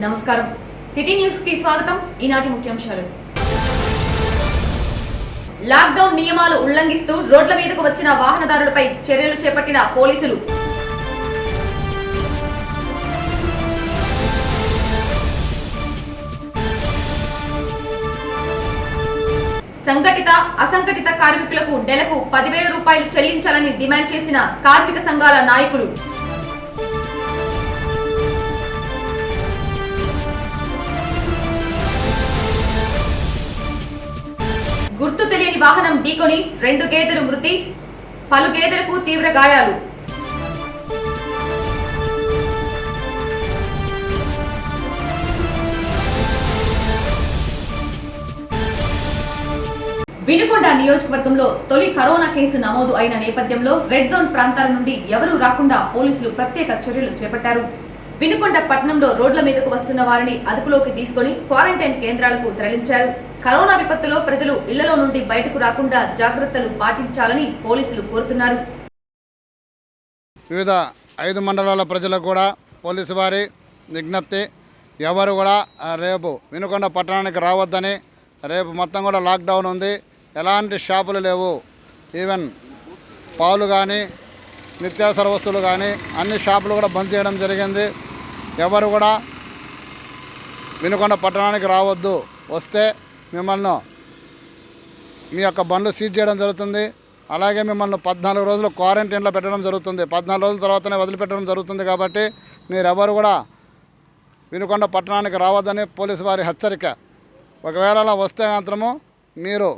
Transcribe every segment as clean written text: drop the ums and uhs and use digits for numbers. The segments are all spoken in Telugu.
నమస్కారం సిటీ న్యూస్ కి స్వాగతం ఈనాటి ముఖ్యాంశాలు లాక్డౌన్ నియమాలు ఉల్లంఘిస్తూ రోడ్ల మీదకు వచ్చిన వాహనదారులపై చర్యలు చేపట్టిన పోలీసులు సంఘటిత అసంఘటిత కార్మికులకు నెలకు 10,000 రూపాయలు చెల్లించాలని డిమాండ్ చేసిన కార్మిక సంఘాల నాయకులు గుర్తు తెలియని వాహనం ఢీకొని 2 గేదెలు మృతి, పలు గేదెలకు తీవ్ర గాయాలు. వినుకొండ నియోజకవర్గంలో తొలి కరోనా కేసు నమోదు అయిన నేపథ్యంలో రెడ్ జోన్ ప్రాంతాల నుండి ఎవరూ రాకుండా పోలీసులు ప్రత్యేక చర్యలు చేపట్టారు. వినుకొండ పట్టణంలో రోడ్ల మీదకు వస్తున్న వారిని అదుపులోకి తీసుకుని క్వారంటైన్ కేంద్రాలకు తరలించారు. కరోనా విపత్తులో ప్రజలు ఇళ్లలో నుండి బయటకు రాకుండా జాగ్రత్తలు పాటించాలని పోలీసులు కోరుతున్నారు. వివిధ 5 మండలాల ప్రజలకు కూడా పోలీసు వారి విజ్ఞప్తి, ఎవరు కూడా రేపు వినుకొండ పట్టణానికి రావద్దని. రేపు మొత్తం కూడా లాక్డౌన్ ఉంది, ఎలాంటి షాపులు లేవు. ఈవెన్ పాలు కానీ నిత్యావసర వస్తువులు కానీ అన్ని షాపులు కూడా బంద్ చేయడం జరిగింది. ఎవరు కూడా వినుకొండ పట్టణానికి రావద్దు. వస్తే మిమ్మల్ని మీ యొక్క బండ్లు సీజ్ చేయడం జరుగుతుంది. అలాగే మిమ్మల్ని 14 రోజులు క్వారంటైన్లో పెట్టడం జరుగుతుంది. 14 రోజుల తర్వాతనే వదిలిపెట్టడం జరుగుతుంది. కాబట్టి మీరెవరు కూడా వినుకొండ పట్టణానికి రావద్దని పోలీసు వారి హెచ్చరిక. ఒకవేళ అలా వస్తే మాత్రము మీరు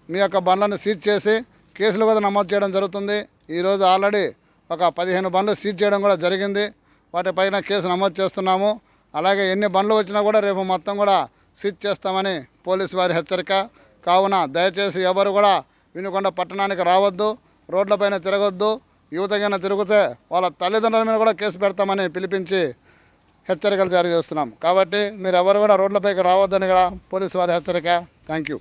మీ యొక్క బండ్లను సీజ్ చేసి కేసులు కూడా నమోదు చేయడం జరుగుతుంది. ఈరోజు ఆల్రెడీ ఒక 15 బండ్లు సీజ్ చేయడం కూడా జరిగింది. వాటిపైన కేసు నమోదు చేస్తున్నాము. అలాగే ఎన్ని బండ్లు వచ్చినా కూడా రేపు మొత్తం కూడా సీజ్ చేస్తామని పోలీసు వారి హెచ్చరిక. కావున దయచేసి ఎవరు కూడా వినుకొండ పట్టణానికి రావద్దు, రోడ్లపైన తిరగొద్దు. యువతకైనా తిరిగితే వాళ్ళ తల్లిదండ్రుల మీద కూడా కేసు పెడతామని పిలిపించి హెచ్చరికలు జారీ చేస్తున్నాం. కాబట్టి మీరు ఎవరు కూడా రోడ్లపైకి రావద్దని కూడా పోలీసు వారి హెచ్చరిక. Thank you.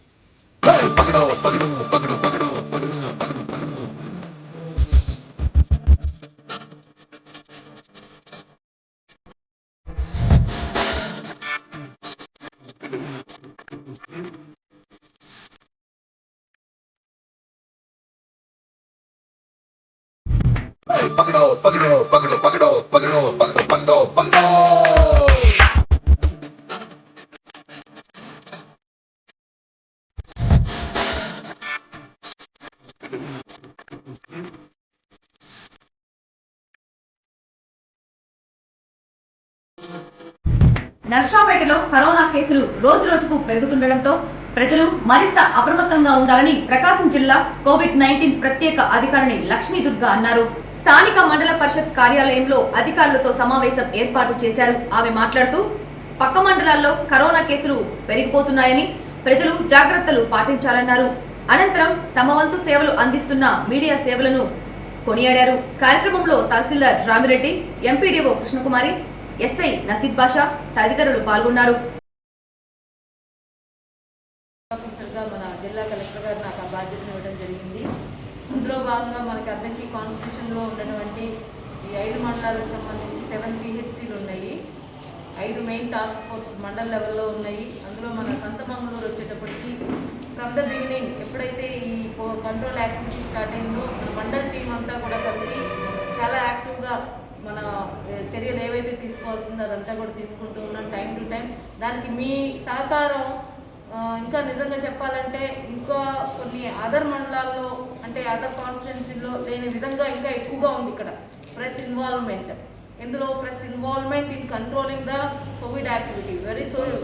నర్సాపేటలో కరోనా కేసులు రోజు రోజుకు పెరుగుతుండటంతో ప్రజలు మరింత అప్రమత్తంగా ఉండాలని ప్రకాశం జిల్లా కోవిడ్-19 ప్రత్యేక అధికారిని లక్ష్మీ దుర్గా అన్నారు. స్థానిక మండల పరిషత్ కార్యాలయంలో అధికారులతో సమావేశం ఏర్పాటు చేశారు. ఆమె మాట్లాడుతూ పక్క మండలాల్లో కరోనా కేసులు పెరిగిపోతున్నాయని, ప్రజలు జాగ్రత్తలు పాటించాలన్నారు. అనంతరం తమ వంతు సేవలు అందిస్తున్న మీడియా సేవలను కొనియాడారు. కార్యక్రమంలో తహసీల్దార్ రామిరెడ్డి, ఎంపీడీఓ కృష్ణకుమారి, ఎస్ఐ నసీద్ బాషా తదితరులు పాల్గొన్నారు. ఆఫీసర్గా మన జిల్లా కలెక్టర్ గారు నాకు ఆ బాధ్యతను ఇవ్వడం జరిగింది. అందులో భాగంగా మనకి అద్దెకి కాన్స్టిట్యూషన్లో ఉన్నటువంటి ఈ 5 మండలాలకు సంబంధించి 7 PHCలు ఉన్నాయి. 5 మెయిన్ టాస్క్ ఫోర్స్ మండల్ లెవెల్లో ఉన్నాయి. అందులో మన సంతమంగళూరు వచ్చేటప్పటికి ఫ్రమ్ ద బిగినింగ్ ఎప్పుడైతే ఈ కంట్రోల్ యాక్టివిటీ స్టార్ట్ అయిందో మన మండల్ టీం అంతా కూడా కలిసి చాలా యాక్టివ్గా మన చర్యలు ఏవైతే తీసుకోవాల్సిందో అదంతా కూడా తీసుకుంటూ ఉన్నాం టైం టు టైం. దానికి మీ సహకారం ఇంకా నిజంగా చెప్పాలంటే ఇంకా కొన్ని అదర్ మండలాల్లో అంటే అదర్ కాన్స్టిట్యున్సీల్లో లేని విధంగా ఇంకా ఎక్కువగా ఉంది ఇక్కడ ప్రెస్ ఇన్వాల్వ్మెంట్. ఇందులో press involvement in controlling the covid activity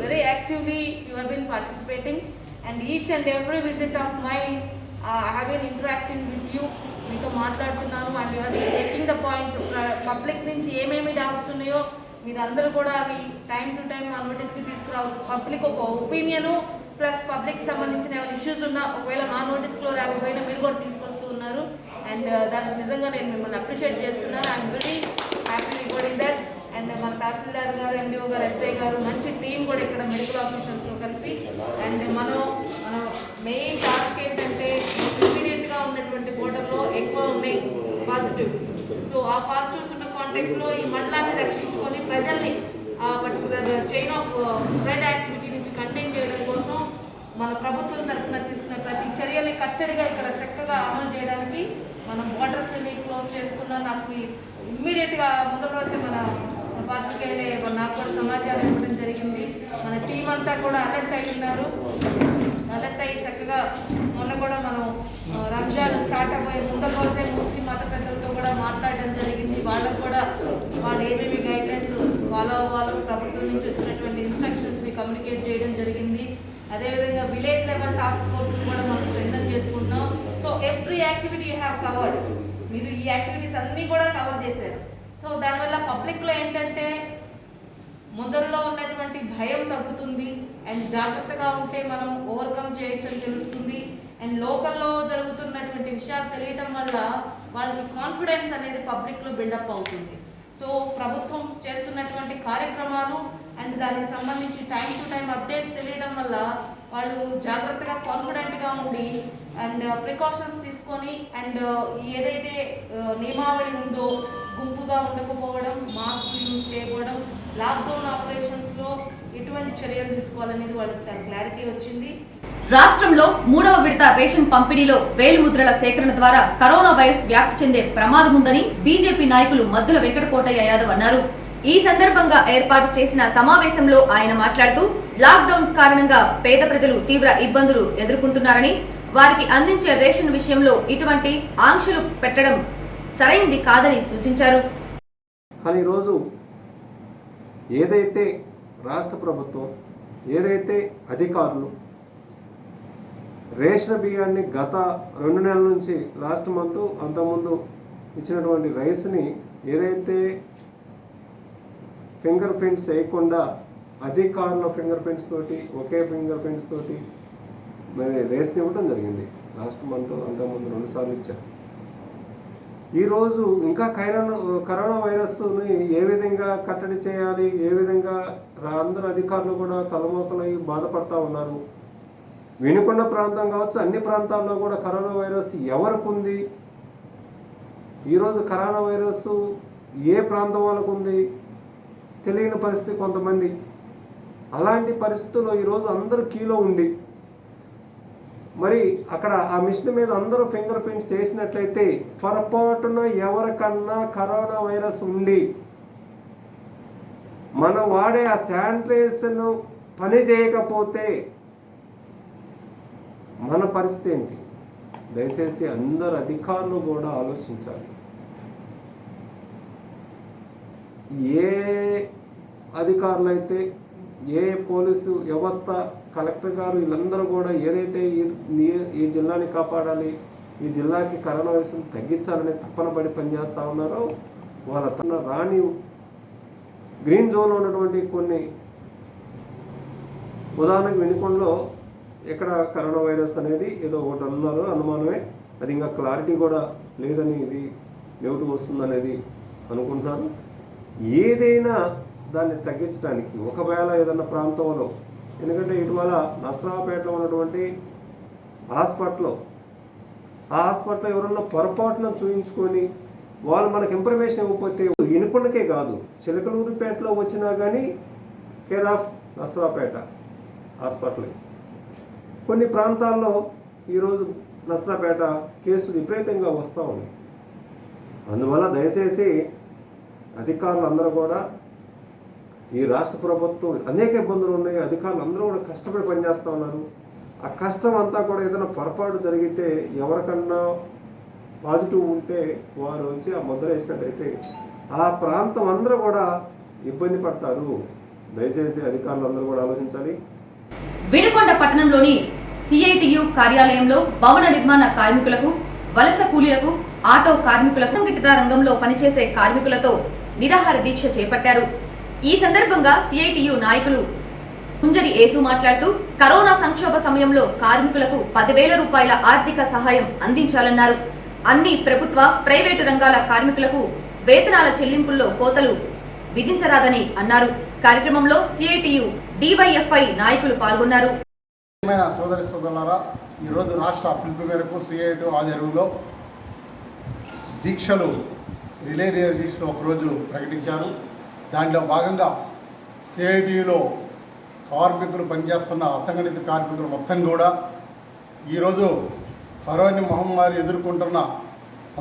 very actively you have been participating and each and every visit of mind I have been interacting with you. మీతో మాట్లాడుతున్నాను and you have been taking the points. Public నుంచి ఏమేమి డౌట్స్ ఉన్నాయో మీరందరూ కూడా అవి టైం టు టైం మా నోటీస్కి తీసుకురావాలి. పబ్లిక్ ఒక ఒపీనియను ప్లస్ పబ్లిక్ సంబంధించిన ఏమైనా ఇష్యూస్ ఉన్నా ఒకవేళ మా నోటీస్లో రాకపోయినా మీరు కూడా తీసుకొస్తూ ఉన్నారు. అండ్ దానికి నిజంగా నేను మిమ్మల్ని అప్రిషియేట్ చేస్తున్నాను. I'm very happy recording that. And మన తహసీల్దార్ గారు, ఎండిఓ గారు, ఎస్ఐ గారు మంచి టీం కూడా ఇక్కడ మెడికల్ ఆఫీసర్స్తో కలిపి. అండ్ మన మెయిన్ టాస్క్ ఏంటంటే ఇమీడియట్గా ఉన్నటువంటి బోర్డర్లో ఎక్కువ ఉన్నాయి పాజిటివ్స్. సో ఆ పాజిటివ్స్ ఉన్న కాంటెక్స్లో ఈ మండలాన్ని రక్షించుకొని ప్రజల్ని ఆ particular chain of spread activity నుంచి కంటైన్ చేయడం కోసం మన ప్రభుత్వం తరఫున తీసుకున్న ప్రతి చర్యల్ని కట్టడిగా ఇక్కడ చక్కగా అమలు చేయడానికి మనం బోర్డర్స్ని క్లోజ్ చేసుకున్నాం. నాకు ఇమ్మీడియట్గా ముందు రోజే మన పాత్రికేయులే నాకు కూడా సమాచారం ఇవ్వడం జరిగింది. మన టీం అంతా కూడా అలర్ట్ అయి ఉన్నారు. అలర్ట్ అయ్యి చక్కగా మొన్న కూడా మనం రంజాన్ స్టార్ట్ అయిపోయే ముందు రోజే ముస్లిం మత పెద్దలతో కూడా మాట్లాడడం జరిగింది. వాళ్ళకు కూడా వాళ్ళు ఏమేమి గైడ్లైన్స్ ఫాలో అవ్వాలో ప్రభుత్వం నుంచి వచ్చినటువంటి ఇన్స్ట్రక్షన్స్ని కమ్యూనికేట్ చేయడం జరిగింది. అదేవిధంగా విలేజ్ లెవెల్ టాస్క్ ఫోర్స్ని కూడా మనం స్ట్రెంథన్ చేసుకుంటున్నాం. So every activity you have covered. మీరు ఈ యాక్టివిటీస్ అన్నీ కూడా కవర్ చేశారు. సో దానివల్ల పబ్లిక్లో ఏంటంటే ముందరలో ఉన్నటువంటి భయం తగ్గుతుంది అండ్ జాగ్రత్తగా ఉంటే మనం ఓవర్కమ్ చేయొచ్చు అని తెలుస్తుంది. అండ్ లోకల్లో జరుగుతున్నటువంటి విషయాలు తెలియటం వల్ల వాళ్ళకి కాన్ఫిడెన్స్ అనేది పబ్లిక్లో బిల్డప్ అవుతుంది. సో ప్రభుత్వం చేస్తున్నటువంటి కార్యక్రమాలు అండ్ దానికి సంబంధించి టైం టు టైం అప్డేట్స్ తెలియడం వల్ల వాళ్ళు జాగ్రత్తగా కాన్ఫిడెంట్గా ఉండి అండ్ ప్రికాషన్స్ తీసుకొని అండ్ ఏదైతే నియమావళి ఉందో గుంపుగా ఉండకపోవడం, మాస్క్ యూజ్ చేయకపోవడం, లాక్డౌన్ ఆపరేషన్స్లో ఎటువంటి చర్యలు తీసుకోవాలనేది వాళ్ళకి చాలా క్లారిటీ వచ్చింది. రాష్ట్రంలో 3వ విడత రేషన్ పంపిణీలో వేలిముద్రల సేకరణ ద్వారా కరోనా వైరస్ వ్యాప్తి చెందే ప్రమాదం ఉందని బీజేపీ నాయకులు మద్దుల వెంకటకోటయ్య యాదవ్ అన్నారు. ఈ సందర్భంగా ఏర్పాటు చేసిన సమావేశంలో ఆయన మాట్లాడుతూ లాక్డౌన్ కారణంగా పేద ప్రజలు తీవ్ర ఇబ్బందులు ఎదుర్కొంటున్నారని, వారికి అందించే రేషన్ విషయంలో ఇటువంటి ఆంక్షలు పెట్టడం సరైంది కాదని సూచించారు. కానీ ఈరోజు ఏదైతే రాష్ట్ర ప్రభుత్వం, ఏదైతే అధికారులు రేషన్ బియ్యాన్ని గత 2 నెలల నుంచి లాస్ట్ మంత్ అంతకుముందు ఇచ్చినటువంటి రైస్ని ఏదైతే ఫింగర్ ప్రింట్స్ వేయకుండా అధికారుల ఫింగర్ ప్రింట్స్ తోటి ఒకే ఫింగర్ ప్రింట్స్ తోటి మరి రేషన్ ఇవ్వడం జరిగింది. లాస్ట్ మంత్ అంతకుముందు 2 సార్లు ఇచ్చారు. ఈరోజు ఇంకా కరోనా వైరస్ని ఏ విధంగా కట్టడి చేయాలి, ఏ విధంగా అందరు అధికారులు కూడా తలమోకలై బాధపడతా ఉన్నారు. వినుకొండ ప్రాంతం కావచ్చు, అన్ని ప్రాంతాల్లో కూడా కరోనా వైరస్ ఎవరికి ఉంది, ఈరోజు కరోనా వైరస్ ఏ ప్రాంతం వాళ్ళకు ఉంది తెలియని పరిస్థితి కొంతమంది. అలాంటి పరిస్థితుల్లో ఈరోజు అందరూ క్యూలో ఉండి మరి అక్కడ ఆ మిషన్ మీద అందరూ ఫింగర్ ప్రింట్స్ వేసినట్లయితే పొరపాటున ఎవరికన్నా కరోనా వైరస్ ఉండి మనం వాడే ఆ శానిటైజేషన్ పని చేయకపోతే మన పరిస్థితి ఏంటి? దయచేసి అందరు అధికారులు కూడా ఆలోచించాలి. ఏ అధికారులు అయితే, ఏ పోలీసు వ్యవస్థ, కలెక్టర్ గారు వీళ్ళందరూ కూడా ఏదైతే ఈ జిల్లాని కాపాడాలి, ఈ జిల్లాకి కరోనా వైరస్ తగ్గించాలని తప్పన పడి పనిచేస్తూ ఉన్నారో వాళ్ళ తన రాని గ్రీన్ జోన్లో ఉన్నటువంటి కొన్ని ఉదాహరణకు వినుకొండలో ఎక్కడ కరోనా వైరస్ అనేది ఏదో ఒకటి అన్నారు, అనుమానమే. అది ఇంకా క్లారిటీ కూడా లేదని, ఇది నెగిటివ్ వస్తుందనేది అనుకుంటున్నాను. ఏదైనా దాన్ని తగ్గించడానికి ఒకవేళ ఏదన్నా ప్రాంతంలో, ఎందుకంటే ఇటీవల నసరాపేటలో ఉన్నటువంటి హాస్పిటల్లో ఎవరన్నా పొరపాటున చూయించుకొని వాళ్ళు మనకు ఇన్ఫర్మేషన్ ఇవ్వకపోతే వినుకొండకే కాదు, చిలకలూరుపేటలో వచ్చినా కానీ కేర్ ఆఫ్ నసరాపేట హాస్పిటల్. కొన్ని ప్రాంతాల్లో ఈరోజు నసరాపేట కేసులు విపరీతంగా వస్తూ ఉన్నాయి. అందువల్ల దయచేసి అధికారులు అందరూ కూడా, ఈ రాష్ట్ర ప్రభుత్వం అనేక ఇబ్బందులు ఉన్నాయి, అధికారులు అందరూ కూడా కష్టపడి పనిచేస్తూ ఉన్నారు. ఆ కష్టం అంతా కూడా ఏదైనా పొరపాటు జరిగితే ఎవరికన్నా పాజిటివ్ ఉంటే వారు వచ్చి ఆ ముద్ర వేసినట్టయితే ఆ ప్రాంతం అందరూ కూడా ఇబ్బంది పడతారు. దయచేసి అధికారులు అందరూ కూడా ఆలోచించాలి. వినుకొండ పట్టణంలోని సిఐటియు కార్యాలయంలో భవన నిర్మాణ కార్మికులకు, వలస కూలీలకు, ఆటో కార్మికులకు, గిట్టద రంగంలో పనిచేసే కార్మికులతో నిరాహార దీక్ష చేపట్టారు. ఈ సందర్భంగా సిఐటియు నాయకులు కుంజరి యేసు మాట్లాడుతూ కరోనా సంక్షోభ సమయంలో కార్మికులకు 10,000 రూపాయల ఆర్థిక సహాయం అందించాలన్నారు. అన్ని ప్రభుత్వ, ప్రైవేటు రంగాల కార్మికులకు వేతనాల చెల్లింపుల్లో కోతలు విధించరాదని అన్నారు. కార్యక్రమంలో సిఐటియు, డివైఎఫ్ఐ నాయకులు పాల్గొన్నారు. సోదరి సోదరులారా, ఈరోజు రాష్ట్ర పిలుపు మేరకు సిఐటియు ఆధ్వర్యంలో దీక్షలు, రిలే దీక్షలు ఒకరోజు ప్రకటించారు. దాంట్లో భాగంగా సిఐటిలో కార్మికులు పనిచేస్తున్న అసంఘటిత కార్మికులు మొత్తం కూడా ఈరోజు కరోనా మహమ్మారి ఎదుర్కొంటున్న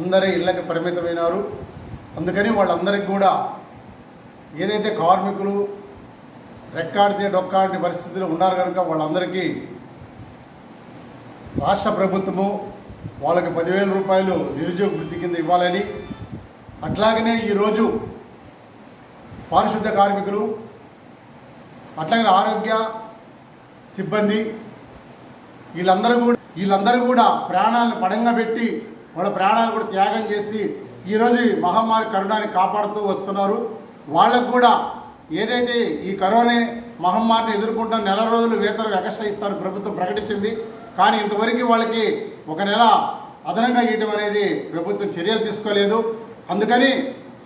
అందరి ఇళ్ళకి పరిమితమైనారు. అందుకని వాళ్ళందరికీ కూడా ఏదైతే కార్మికులు రెక్కాడితే డొక్కాడిన పరిస్థితులు ఉన్నారు కనుక వాళ్ళందరికీ రాష్ట్ర ప్రభుత్వము వాళ్ళకి 10,000 రూపాయలు నిరుద్యోగ వృత్తి కింద ఇవ్వాలని, అట్లాగనే ఈరోజు పారిశుద్ధ కార్మికులు, అట్లాగే ఆరోగ్య సిబ్బంది వీళ్ళందరూ కూడా ప్రాణాలను పడంగా పెట్టి వాళ్ళ ప్రాణాలు కూడా త్యాగం చేసి ఈరోజు ఈ మహమ్మారి కరోనాని కాపాడుతూ వస్తున్నారు. వాళ్ళకు కూడా ఏదైతే ఈ కరోనా మహమ్మారిని ఎదుర్కొంటున్న నెల రోజులు వేతనం ఎక్స్ట్రా ఇస్తారు ప్రభుత్వం ప్రకటించింది. కానీ ఇంతవరకు వాళ్ళకి 1 నెల అదనంగా ఇవ్వడం అనేది ప్రభుత్వం చర్యలు తీసుకోలేదు. అందుకని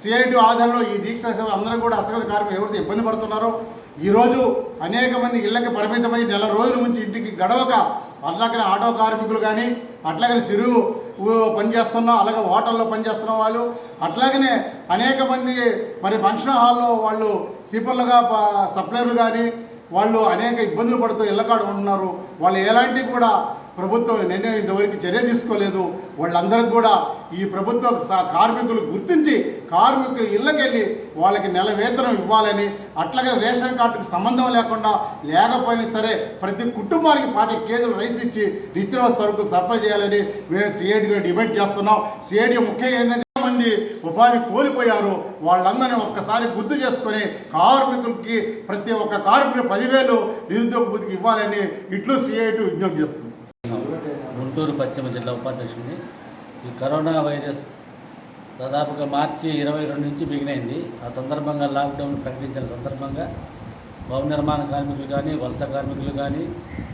సిఐటి ఆధారంలో ఈ దీక్ష అందరం కూడా అసంఘటిత కార్మికులు ఎవరైతే ఇబ్బంది పడుతున్నారో ఈరోజు అనేక మంది ఇళ్ళకి పరిమితమై నెల రోజుల నుంచి ఇంటికి గడవక అట్లాగనే ఆటో కార్మికులు కానీ, అట్లాగనే చెరువు పనిచేస్తున్న, అలాగే హోటల్లో పనిచేస్తున్న వాళ్ళు, అట్లాగనే అనేక మంది మరి ఫంక్షన్ హాల్లో వాళ్ళు సీపర్లుగా సప్లైర్లు కానీ వాళ్ళు అనేక ఇబ్బందులు పడుతూ ఇళ్ళకాడు ఉంటున్నారు. వాళ్ళు ఎలాంటి కూడా ప్రభుత్వం నిర్ణయం ఇంతవరకు చర్య తీసుకోలేదు. వాళ్ళందరికీ కూడా ఈ ప్రభుత్వ కార్మికులు గుర్తించి కార్మికులు ఇళ్ళకెళ్ళి వాళ్ళకి నెల వేతనం ఇవ్వాలని, అట్లాగే రేషన్ కార్డుకి సంబంధం లేకుండా లేకపోయినా సరే ప్రతి కుటుంబానికి 25 కేజీలు రైస్ ఇచ్చి నిత్యావసర సరుకు సరఫరా చేయాలని మేము సిఐటిగా డిమాండ్ చేస్తున్నాం. సిఐటి ముఖ్యంగా ఏంటంటే మంది ఉపాధి కోల్పోయారు. వాళ్ళందరినీ ఒక్కసారి గుర్తు చేసుకొని కార్మికులకి ప్రతి ఒక్క కార్మికుడు 10,000 నిరుద్యోగ వృత్తికి ఇవ్వాలని ఇట్లు సిఐటి విజ్ఞప్తి చేస్తుంది. గుంటూరు పశ్చిమ జిల్లా ఉపాధ్యక్షుడిని. ఈ కరోనా వైరస్ దాదాపుగా మార్చి 22 నుంచి బిగినైంది. ఆ సందర్భంగా లాక్డౌన్ ప్రకటించిన సందర్భంగా భవన నిర్మాణ కార్మికులు కానీ, వలస కార్మికులు కానీ,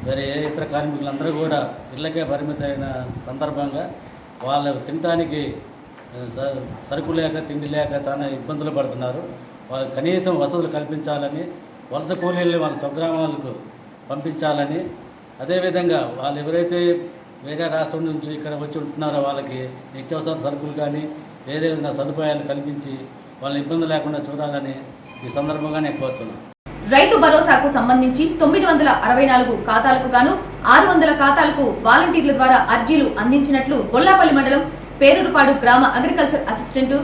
వేరే ఏ ఇతర కార్మికులందరూ కూడా ఇళ్ళకే పరిమితమైన సందర్భంగా వాళ్ళు తినడానికి సరుకు లేక, తిండి లేక చాలా ఇబ్బందులు పడుతున్నారు. వాళ్ళకి కనీసం వసతులు కల్పించాలని, వలస కూలీల్ని వాళ్ళ స్వగ్రామాలకు పంపించాలని, అదేవిధంగా వాళ్ళు ఎవరైతే వేరే రాష్ట్రం నుంచి ఇక్కడ వచ్చి ఉంటున్నారో వాళ్ళకి నిత్యావసర సరుకులు కానీ ఏదైనా సదుపాయాలు కల్పించి వాళ్ళని ఇబ్బంది లేకుండా చూడాలని ఈ సందర్భంగా నేను కోరుతున్నాను. రైతు భరోసాకు సంబంధించి 964 ఖాతాలకు గాను 600 ఖాతాలకు వాలంటీర్ల ద్వారా అర్జీలు అందించినట్లు గొల్లాపల్లి మండలం పేరూరుపాడు గ్రామ అగ్రికల్చర్ అసిస్టెంట్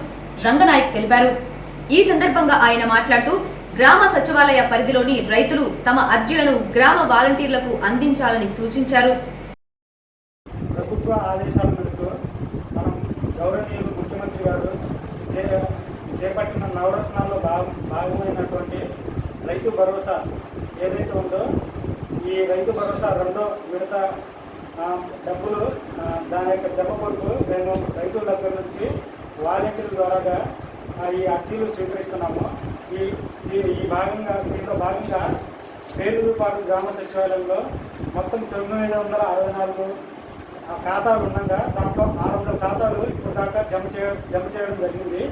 రంగనాయక్ తెలిపారు. ఈ సందర్భంగా ఆయన మాట్లాడుతూ గ్రామ సచివాలయ పరిధిలోని రైతులు తమ అర్జీలను గ్రామ వాలంటీర్లకు అందించాలని సూచించారు. ప్రభుత్వ ఆదేశాల మేరకు మనం గౌరవనీయులు ముఖ్యమంత్రి గారు చేపట్టిన నవరత్నాల్లో భాగమైనటువంటి రైతు భరోసా ఏదైతే ఉందో ఈ రైతు భరోసా 2వ విడత డబ్బులు దాని యొక్క జమ కొరకు మేము రైతుల దగ్గర నుంచి వాలంటీర్ల ద్వారాగా ఈ అర్జీలు స్వీకరిస్తున్నాము. దీంట్లో భాగంగా పేరూరుపాడు గ్రామ సచివాలయంలో మొత్తం 964 ఖాతాలు ఉండగా దాంట్లో 600 ఖాతాలు ఇప్పుడు దాకా జమ చేయడం జరిగింది.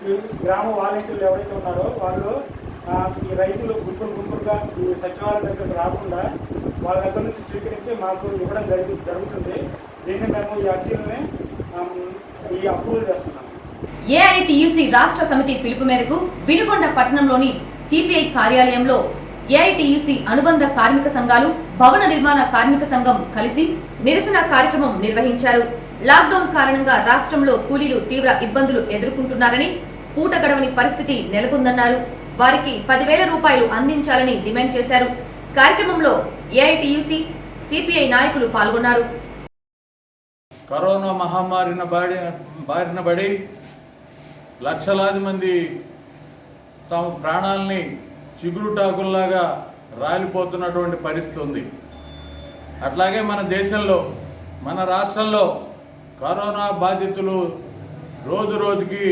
ఈ గ్రామ వాలంటీర్లు ఎవరైతే ఉన్నారో వాళ్ళు ఈ రైతులు గుంపులుగా ఈ సచివాలయం దగ్గరకు రాకుండా వాళ్ళ దగ్గర నుంచి స్వీకరించి మాకు ఇవ్వడం జరుగుతుంది. దీన్ని మేము ఈ అర్జీలని అప్రూవల్ చేస్తున్నాం. ఏఐటియుసి రాష్ట్ర సమితి పిలుపు మేరకు వినుకొండ పట్టణంలోని సిపిఐ కార్యాలయంలో ఏఐటియుసి అనుబంధ కార్మిక సంఘాలు, భవన నిర్మాణ కార్మిక సంఘం కలిసి నిరసన కార్యక్రమం నిర్వహించారు. లాక్డౌన్ కారణంగా రాష్ట్రంలో కూలీలు తీవ్ర ఇబ్బందులు ఎదుర్కొంటున్నారని, పూట గడవని పరిస్థితి నెలకొందన్నారు. వారికి 10,000 రూపాయలు అందించాలని డిమాండ్ చేశారు. కార్యక్రమంలో ఏఐటియుసి, సిపిఐ నాయకులు పాల్గొన్నారు. కరోనా మహమ్మారిన బారిన పడి లక్షలాది మంది తమ ప్రాణాలని చిగురుటాకుల్లాగా రాలిపోతున్నటువంటి పరిస్థితి ఉంది. అట్లాగే మన దేశంలో, మన రాష్ట్రంలో కరోనా బాధితులు రోజు రోజుకి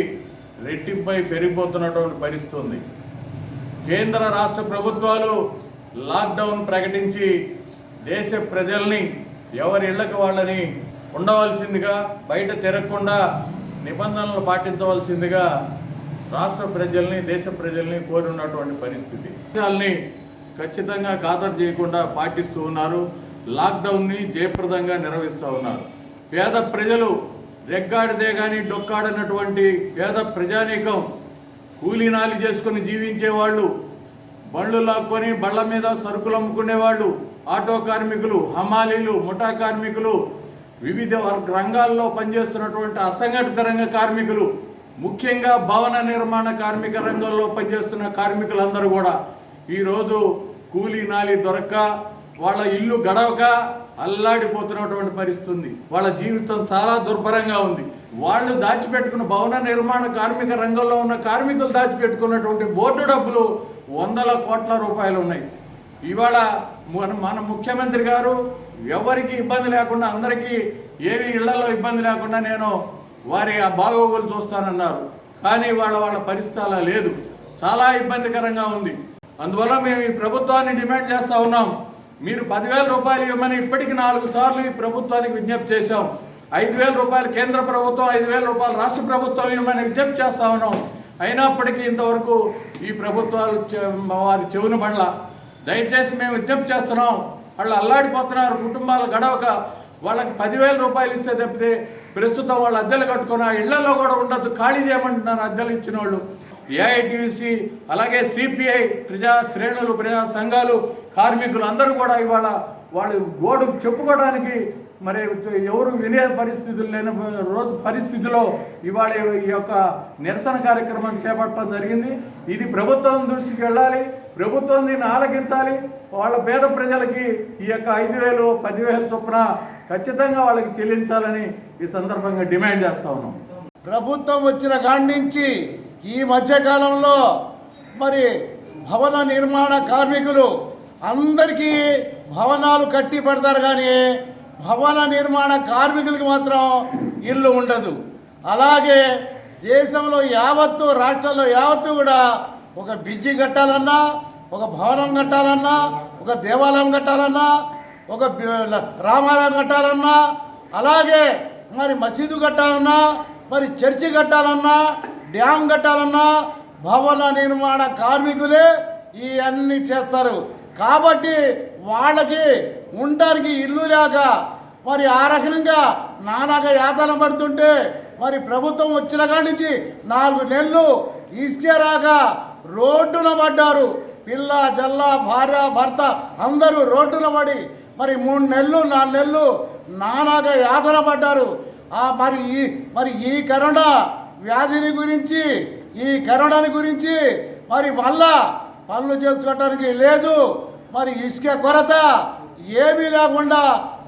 రెట్టింపై పెరిగిపోతున్నటువంటి పరిస్థితి ఉంది. కేంద్ర రాష్ట్ర ప్రభుత్వాలు లాక్డౌన్ ప్రకటించి దేశ ప్రజల్ని ఎవరి ఇళ్లకు వాళ్ళని ఉండవలసిందిగా, బయట తిరగకుండా నిబంధనలు పాటించవలసిందిగా రాష్ట్ర ప్రజల్ని, దేశ ప్రజల్ని కోరున్నటువంటి పరిస్థితి. దేశాలని ఖచ్చితంగా ఖాతరు చేయకుండా పాటిస్తూ ఉన్నారు. లాక్డౌన్ని జయప్రదంగా నిర్వహిస్తూ ఉన్నారు. పేద ప్రజలు, రెగ్గాడితే కానీ డొక్కాడనటువంటి పేద ప్రజానీకం, కూలీనాలి చేసుకుని జీవించేవాళ్ళు బండ్లు లాక్కొని బళ్ళ మీద సరుకులు అమ్ముకునేవాళ్ళు, ఆటో కార్మికులు, హమాలీలు, ముఠా కార్మికులు, వివిధ రంగాల్లో పనిచేస్తున్నటువంటి అసంఘటిత రంగ కార్మికులు, ముఖ్యంగా భవన నిర్మాణ కార్మిక రంగంలో పనిచేస్తున్న కార్మికులందరూ కూడా ఈరోజు కూలీ నాలి దొరక్క వాళ్ళ ఇల్లు గడవక అల్లాడిపోతున్నటువంటి పరిస్థితి ఉంది. వాళ్ళ జీవితం చాలా దుర్భరంగా ఉంది. వాళ్ళు దాచిపెట్టుకున్న భవన నిర్మాణ కార్మిక రంగంలో ఉన్న కార్మికులు దాచిపెట్టుకున్నటువంటి బోర్డు డబ్బులు వందల కోట్ల రూపాయలు ఉన్నాయి. ఇవాళ మన ముఖ్యమంత్రి గారు ఎవరికి ఇబ్బంది లేకుండా, అందరికీ ఏవి ఇళ్లలో ఇబ్బంది లేకుండా నేను వారి ఆ బాగోగులు చూస్తానన్నారు. కానీ వాళ్ళ పరిస్థితి అలా లేదు, చాలా ఇబ్బందికరంగా ఉంది. అందువల్ల మేము ఈ ప్రభుత్వాన్ని డిమాండ్ చేస్తూ ఉన్నాం. మీరు 10,000 రూపాయలు ఇవ్వమని ఇప్పటికి 4 సార్లు ఈ ప్రభుత్వానికి విజ్ఞప్తి చేశాం. 5,000 రూపాయలు కేంద్ర ప్రభుత్వం, 5,000 రూపాయలు రాష్ట్ర ప్రభుత్వం ఇవ్వమని విజ్ఞప్తి చేస్తూ ఉన్నాం. అయినప్పటికీ ఇంతవరకు ఈ ప్రభుత్వాలు వారి చెవున పడల. దయచేసి మేము విజ్ఞప్తి చేస్తున్నాం. వాళ్ళు అల్లాడిపోతున్నారు, కుటుంబాలు గడవక. వాళ్ళకి 10,000 రూపాయలు ఇస్తే తప్పితే ప్రస్తుతం వాళ్ళు అద్దెలు కట్టుకుని ఆ ఇళ్లలో కూడా ఉండద్దు, ఖాళీ చేయమంటున్నారు అద్దెలు ఇచ్చిన వాళ్ళు. ఏఐటీసీ అలాగే సిపిఐ ప్రజా శ్రేణులు, ప్రజా సంఘాలు, కార్మికులు అందరూ కూడా ఇవాళ వాళ్ళు గోడు చెప్పుకోవడానికి మరి ఎవరు వినే పరిస్థితులు లేని పరిస్థితిలో ఇవాళ ఈ యొక్క నిరసన కార్యక్రమం చేపట్టడం జరిగింది. ఇది ప్రభుత్వం దృష్టికి వెళ్ళాలి, ప్రభుత్వం దీన్ని ఆలకించాలి. వాళ్ళ పేద ప్రజలకి ఈ యొక్క 5,000, 10,000 చొప్పున ఖచ్చితంగా వాళ్ళకి చెల్లించాలని ఈ సందర్భంగా డిమాండ్ చేస్తూ ఉన్నాం. ప్రభుత్వం వచ్చిన కాడి నుంచి ఈ మధ్యకాలంలో మరి భవన నిర్మాణ కార్మికులు అందరికీ భవనాలు కట్టి పెడతారు, కానీ భవన నిర్మాణ కార్మికులకి మాత్రం ఇల్లు ఉండదు. అలాగే దేశంలో యావత్తు, రాష్ట్రాల్లో యావత్తు కూడా ఒక బ్రిడ్జి కట్టాలన్నా, ఒక భవనం కట్టాలన్నా, ఒక దేవాలయం కట్టాలన్నా, ఒక రామాలయం కట్టాలన్నా, అలాగే మరి మసీదు కట్టాలన్నా, మరి చర్చి కట్టాలన్నా, డ్యామ్ కట్టాలన్నా భవన నిర్మాణ కార్మికులే ఈ అన్నీ చేస్తారు. కాబట్టి వాళ్ళకి ఉండడానికి ఇల్లు లేక మరి ఆ రకంగా నానాగా యాతన పడుతుంటే మరి ప్రభుత్వం వచ్చిన కాడి నుంచి 4 నెలలు ఇసుకే రాక రోడ్డున పడ్డారు. పిల్ల జల్ల భార్య భర్త అందరూ రోడ్డున పడి మరి 3 నెలలు 4 నెలలు నానాగా యాతన పడ్డారు. మరి ఈ కరోనా వ్యాధిని గురించి, ఈ కరోనాని గురించి మరి మళ్ళా పనులు చేసుకోవటానికి లేదు. మరి ఇసుక కొరత ఏమీ లేకుండా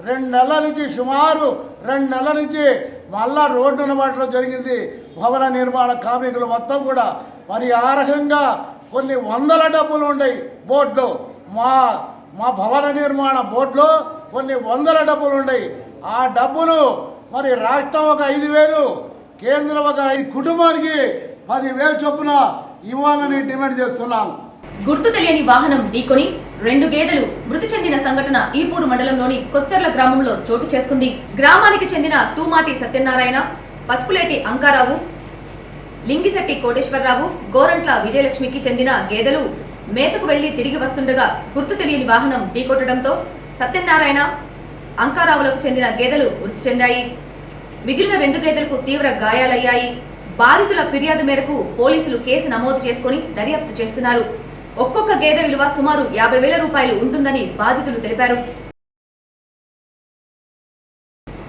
2 నెలల నుంచి, సుమారు 2 నెలల నుంచి మళ్ళా రోడ్డున పడడం జరిగింది భవన నిర్మాణ కార్మికులు మొత్తం కూడా. మరి ఆ రకంగా కొన్ని వందల డబ్బులు ఉన్నాయి బోర్డులో. మా భవన నిర్మాణ బోర్డులో కొన్ని వందల డబ్బులు ఉన్నాయి. ఆ డబ్బులు మరి రాష్ట్రం ఒక 5,000, కేంద్రం ఒక కుటుంబానికి 10,000 చొప్పున ఇవ్వాలని డిమాండ్ చేస్తున్నాను. గుర్తు తెలియని వాహనం ఢీకొని 2 గేదెలు మృతి చెందిన సంఘటన ఈపూరు మండలంలోని కొచ్చర్ల గ్రామంలో చోటు చేసుకుంది. గ్రామానికి చెందిన తూమాటి సత్యనారాయణ, పసుపులేటి అంకారావు, లింగిశెట్టి కోటేశ్వరరావు, గోరంట్ల విజయలక్ష్మికి చెందిన గేదెలు మేతకు వెళ్లి తిరిగి వస్తుండగా గుర్తు తెలియని వాహనం ఢీకొట్టడంతో సత్యనారాయణ, అంకారావులకు చెందిన గేదెలు మృతి చెందాయి. మిగిలిన 2 గేదెలకు తీవ్ర గాయాలయ్యాయి. బాధితుల ఫిర్యాదు మేరకు పోలీసులు కేసు నమోదు చేసుకుని దర్యాప్తు చేస్తున్నారు. ఒక్కొక్క గేదె విలువ సుమారు 50,000 రూపాయలు ఉంటుందని బాధితులు తెలిపారు.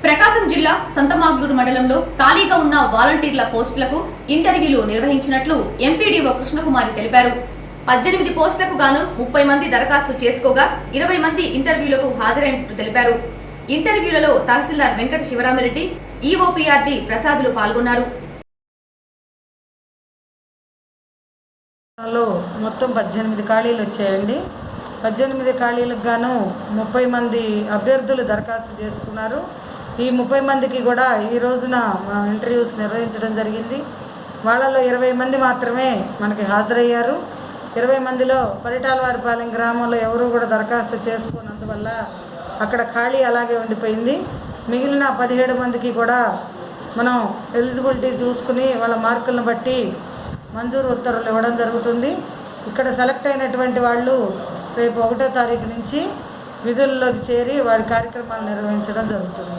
ప్రకాశం జిల్లా సంతమాగ్లూరు మండలంలో ఖాళీగా ఉన్న వాలంటీర్ల పోస్టులకు ఇంటర్వ్యూలు నిర్వహించినట్లు ఎంపీడీఓ కృష్ణకుమారి తెలిపారు. 18 పోస్టులకు గాను 30 మంది దరఖాస్తు చేసుకోగా 20 మంది ఇంటర్వ్యూలకు హాజరైనట్లు తెలిపారు. ఇంటర్వ్యూలలో తహసీల్దార్ వెంకట శివరామిరెడ్డి, ఈఓపీఆర్డీ ప్రసాదులు పాల్గొన్నారు. మొత్తం 18 ఖాళీలు వచ్చాయండి. 18 ఖాళీలకు గాను 30 మంది అభ్యర్థులు దరఖాస్తు చేసుకున్నారు. ఈ 30 మందికి కూడా ఈ రోజున ఇంటర్వ్యూస్ నిర్వహించడం జరిగింది. వాళ్ళలో 20 మంది మాత్రమే మనకి హాజరయ్యారు. 20 మందిలో పరిటాలవారిపాలెం గ్రామంలో ఎవరూ కూడా దరఖాస్తు చేసుకున్నందువల్ల అక్కడ ఖాళీ అలాగే ఉండిపోయింది. మిగిలిన 17 మందికి కూడా మనం ఎలిజిబిలిటీ చూసుకుని వాళ్ళ మార్కులను బట్టి మంజూరు ఉత్తర్వులు ఇవ్వడం జరుగుతుంది. ఇక్కడ సెలెక్ట్ అయినటువంటి వాళ్ళు రేపు 1వ తారీఖు నుంచి విధుల్లోకి చేరి వారి కార్యక్రమాలు నిర్వహించడం జరుగుతుంది.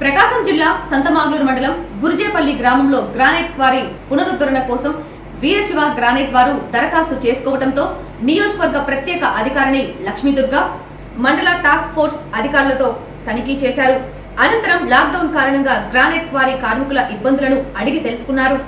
ప్రకాశం జిల్లా సంతమాగ్లూరు మండలం గురిజేపల్లి గ్రామంలో గ్రానైట్ క్వారీ పునరుద్ధరణ కోసం వీరశివ గ్రానైట్ వారు దరఖాస్తు చేసుకోవడంతో నియోజకవర్గ ప్రత్యేక అధికారిని లక్ష్మీదుర్గ మండల టాస్క్ ఫోర్స్ అధికారులతో తనిఖీ చేశారు. అనంతరం లాక్డౌన్ కారణంగా గ్రానైట్ క్వారీ కార్మికుల ఇబ్బందులను అడిగి తెలుసుకున్నారు.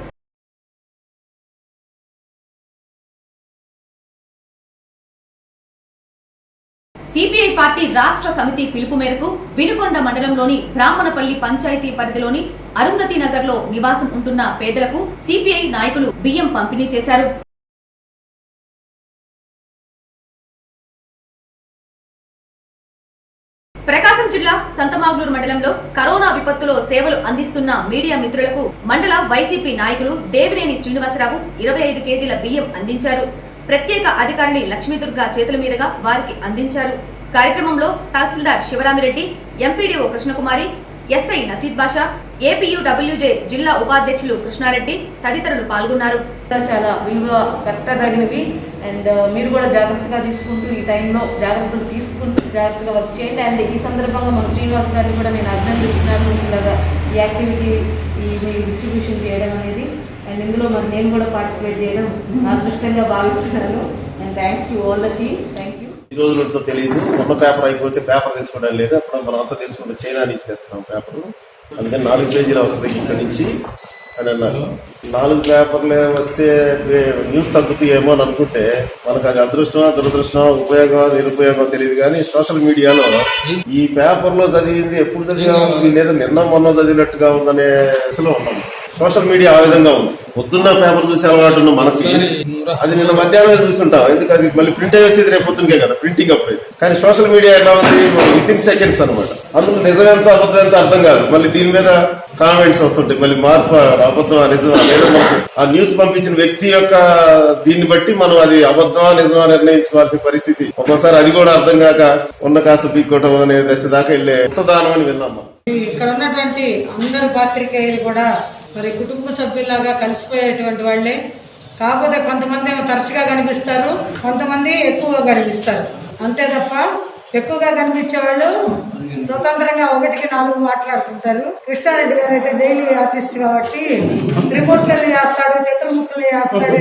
సిపిఐ పార్టీ రాష్ట్ర సమితి పిలుపు మేరకు వినుకొండ మండలంలోని బ్రాహ్మణపల్లి పంచాయతీ పరిధిలోని అరుంధతి నగర్ లో నివాసం ఉంటున్న పేదలకు సిపిఐ నాయకులు బియ్యం పంపిణీ చేశారు. ప్రకాశం జిల్లా సంతమాగులూరు మండలంలో కరోనా విపత్తులో సేవలు అందిస్తున్న మీడియా మిత్రులకు మండల వైసీపీ నాయకులు దేవినేని శ్రీనివాసరావు 25 కేజీల బియ్యం అందించారు. ప్రత్యేక అధికారిని లక్ష్మీదుర్గ చేతుల మీదుగా వారికి అందించారు. కార్యక్రమంలో తహసీల్దార్ శివరామిరెడ్డి, ఎంపీడీఓ కృష్ణకుమారి, ఎస్ఐ నసీద్ బాషా, ఏపీయూడబ్ల్యూజే జిల్లా ఉపాధ్యక్షులు కృష్ణారెడ్డి తదితరులు పాల్గొన్నారు. చాలా విలువ కట్టదగినవి అండ్ మీరు కూడా జాగ్రత్తగా తీసుకుంటూ ఈ టైంలో జాగ్రత్తలు తీసుకుంటూ జాగ్రత్తగా వర్క్ చేయండి. అండ్ ఈ సందర్భంగా మన శ్రీనివాస్ గారిని కూడా నేను అభినందిస్తున్నాను. ఇలాగా ఈ యాక్టివిటీ మీరు డిస్ట్రిబ్యూషన్ చేయడం అనేది అండ్ ఇందులో మరి నేను కూడా పార్టిసిపేట్ చేయడం నా అదృష్టంగా భావిస్తున్నాను. And thanks to all the team. Thank you. ఈ రోజులతో తెలియదు, మొన్న పేపర్ అయిపోతే పేపర్ తెచ్చుకోవడం లేదు. అప్పుడు మనం అంతా తెచ్చుకుంటే చైనా నుంచి తెస్తున్నాం పేపర్. అందుకని 4 పేజీలు వస్తుంది ఇక్కడ నుంచి అని అన్నారు. 4 పేపర్లే వస్తే న్యూస్ తగ్గుతాయేమో అని అనుకుంటే మనకు అది అదృష్టమా దురదృష్టమా ఉపయోగమా నిరుపయోగమా తెలియదు. కానీ సోషల్ మీడియాలో ఈ పేపర్ లో చదివింది ఎప్పుడు చదివా ఉంది లేదా నిన్న మొన్న చదివినట్టుగా ఉందనే దశలో ఉన్నాం. సోషల్ మీడియా ఆ విధంగా ఉంది. పొద్దున్న పేపర్ చూసి అలవాటు ఉన్న మనకి అది నిన్న మధ్యాహ్నమే చూస్తుంటాం. ఎందుకు అది మళ్ళీ ప్రింట్ అయ్యి వచ్చేది రేపు పొద్దునకే కదా ప్రింటింగ్ అప్పుడు. కానీ సోషల్ మీడియా ఎలా ఉంది, విత్ ఇన్ సెకండ్స్ అనమాట. అందులో నిజమెంత అబద్ధం ఎంత అర్థం కాదు. మళ్ళీ దీని మీద కామెంట్స్ వస్తుంటాయి. మళ్ళీ మార్పు అబద్ధమా నిజమా లేదా ఆ న్యూస్ పంపించిన వ్యక్తి యొక్క దీన్ని బట్టి మనం అది అబద్ధమా నిజమా నిర్ణయించుకోవాల్సిన పరిస్థితి. ఒక్కోసారి అది కూడా అర్థం కాక ఉన్న కాస్త పీక్కోవటం అనే దశ దాకా వెళ్ళే ఉత్తదానం అని విన్నాం. ఇక్కడ ఉన్నటువంటి అందరు పాత్రికేయులు కూడా మరి కుటుంబ సభ్యులాగా కలిసిపోయేటువంటి వాళ్ళే. కాకపోతే కొంతమంది ఏమో తరచుగా కనిపిస్తారు, కొంతమంది ఎక్కువగా కనిపిస్తారు. అంతే తప్ప ఎక్కువగా కనిపించే వాళ్ళు స్వతంత్రంగా 1కి 4 మాట్లాడుతుంటారు. కృష్ణారెడ్డి గారు అయితే డైలీ ఆర్టిస్ట్ కాబట్టి రిమోట్లు చేస్తాడు, చిత్రముక్కలు చేస్తాడు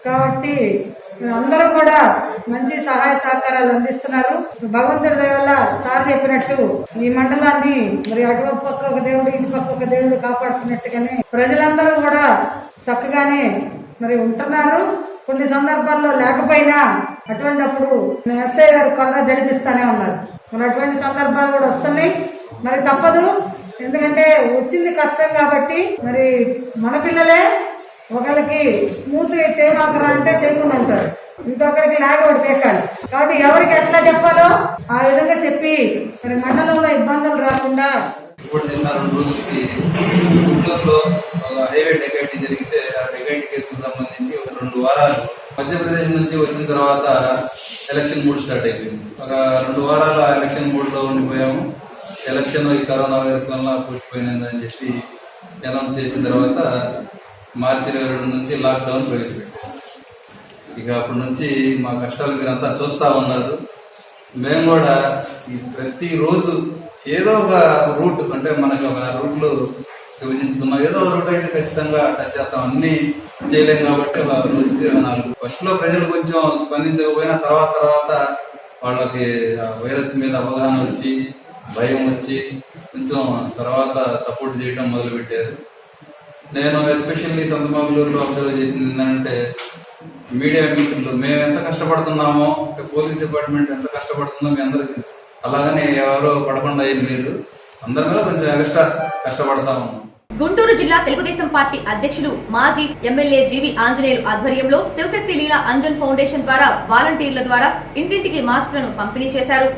కాబట్టి అందరూ కూడా మంచి సహాయ సహకారాలు అందిస్తున్నారు. భగవంతుడి దయ వల్ల సార్ చెప్పినట్టు ఈ మండలాన్ని మరి అటు పక్క ఒక దేవుడు ఇటు పక్క ఒక దేవుడు కాపాడుతున్నట్టుగానే ప్రజలందరూ కూడా చక్కగానే మరి ఉంటున్నారు. కొన్ని సందర్భాల్లో లేకపోయినా అటువంటిప్పుడు ఎస్ఐ గారు కన్నా జరిపిస్తానే ఉన్నారు. మరి అటువంటి సందర్భాలు కూడా వస్తున్నాయి. మరి తప్పదు, ఎందుకంటే వచ్చింది కష్టం కాబట్టి మరి మన పిల్లలే ఒకళ్ళకి స్మూత్ చేయమాకరా అంటే చేయకుండా ఉంటారు, ఇంకొకరికి లాగోడి పేకాలి. కాబట్టి ఎవరికి ఎట్లా చెప్పాలో ఆ విధంగా చెప్పి మరి మండలంలో ఇబ్బందులు రాకుండా. ఇప్పుడు నిన్న 2 రోజులకి గుంటూరులో హైవే డెకైటీ జరిగితే ఆ డెకైటీ కేసుకు సంబంధించి ఒక 2 వారాలు మధ్యప్రదేశ్ నుంచి వచ్చిన తర్వాత ఎలక్షన్ మూడ్ స్టార్ట్ అయిపోయింది. ఒక 2 వారాలు ఆ ఎలక్షన్ మూడ్ లో ఉండిపోయాము. ఎలక్షన్ ఈ కరోనా వైరస్ వల్ల పూర్తిపోయినదని చెప్పి అనౌన్స్ చేసిన తర్వాత మార్చి 22 నుంచి లాక్డౌన్ ప్రవేశపెట్టాము. ఇక అప్పటి నుంచి మా కష్టాలు మీరంతా చూస్తా ఉన్నారు. మేము కూడా ఈ ప్రతిరోజు ఏదో ఒక రూట్ అంటే మనకి ఒక రూట్లు విభజించుకున్నాం. ఏదో ఒక రూట్ అయితే ఖచ్చితంగా టచ్ చేస్తాం. అన్ని చేయలేం కాబట్టి ఒక రోజుకి 4. ఫస్ట్ లో ప్రజలు కొంచెం స్పందించకపోయినా తర్వాత వాళ్ళకి వైరస్ మీద అవగాహన వచ్చి భయం వచ్చి కొంచెం తర్వాత సపోర్ట్ చేయడం మొదలు పెట్టారు. నేను ఎస్పెషల్లీ సంతమాగులూరులో అబ్జర్వ్ చేసింది ఏంటంటే మీడియా మిత్రులు మేము ఎంత కష్టపడుతున్నామో, పోలీస్ డిపార్ట్మెంట్ ఎంత కష్టపడుతుందో మీ అందరికీ తెలుసు. అలాగని ఎవరో పడకుండా ఏం లేదు, అందరి మీద కొంచెం ఎక్స్ట్రా కష్టపడతా ఉన్నాం. గుంటూరు జిల్లా తెలుగుదేశం పార్టీ అధ్యక్షులు మాజీ ఎమ్మెల్యే జీవి ఆంజనేయులు ఆధ్వర్యంలో శివశక్తి లీలా అంజన్ ఫౌండేషన్ ద్వారా వాలంటీర్ల ద్వారా ఇంటింటికి మాస్కులను పంపిణీ చేశారు.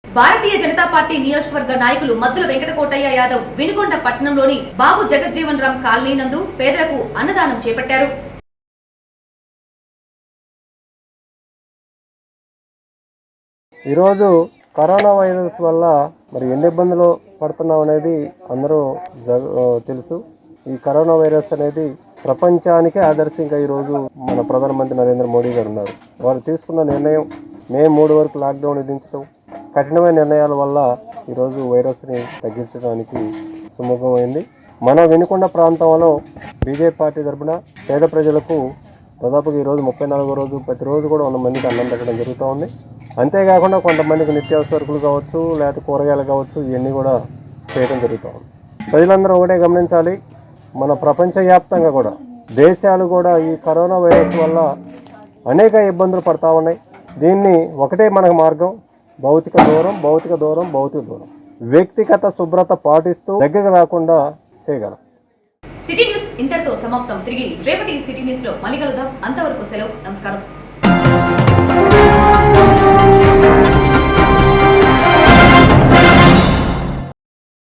భారతీయ జనతా పార్టీ నియోజకవర్గ నాయకులు మద్దుల వెంకటకోటయ్య యాదవ్ వినుకొండ పట్టణంలోని బాబు జగజ్జీవన్ రామ్ కాలనీ నందు పేదలకు అన్నదానం చేపట్టారు. ఈరోజు కరోనా వైరస్ వల్ల మరి ఎన్ని ఇబ్బందులు పడుతున్నాం అనేది అందరూ తెలుసు. ఈ కరోనా వైరస్ అనేది ప్రపంచానికే ఆదర్శంగా ఈరోజు మన ప్రధానమంత్రి నరేంద్ర మోడీ గారు ఉన్నారు. వారు తీసుకున్న నిర్ణయం మే 3 వరకు లాక్డౌన్ విధించడం, కఠినమైన నిర్ణయాల వల్ల ఈరోజు వైరస్ని తగ్గించడానికి సుముఖమైంది. మన వినుకొండ ప్రాంతంలో బీజేపీ పార్టీ తరఫున పేద ప్రజలకు దాదాపుగా ఈరోజు 34వ రోజు ప్రతిరోజు కూడా 100 మందికి అన్నం పెట్టడం జరుగుతూ ఉంది. అంతేకాకుండా కొంతమందికి నిత్యావసరకులు కావచ్చు, లేకపోతే కూరగాయలు కావచ్చు, ఇవన్నీ కూడా చేయడం జరుగుతూ ఉంది. ప్రజలందరూ ఒకటే గమనించాలి, మన ప్రపంచవ్యాప్తంగా కూడా దేశాలు కూడా ఈ కరోనా వైరస్ వల్ల అనేక ఇబ్బందులు పడతా ఉన్నాయి. దీన్ని ఒకటే మనకు మార్గం, భౌతిక దూరం. వ్యక్తిగత శుభ్రత పాటిస్తూ దగ్గరకు రాకుండా చేయగలం. సిటీ న్యూస్ ఇంతటితో సమాప్తం. తిరిగి రేపటి సిటీ న్యూస్ లో మళ్ళీ కలుద్దాం. అంతవరకు సెలవు. నమస్కారం.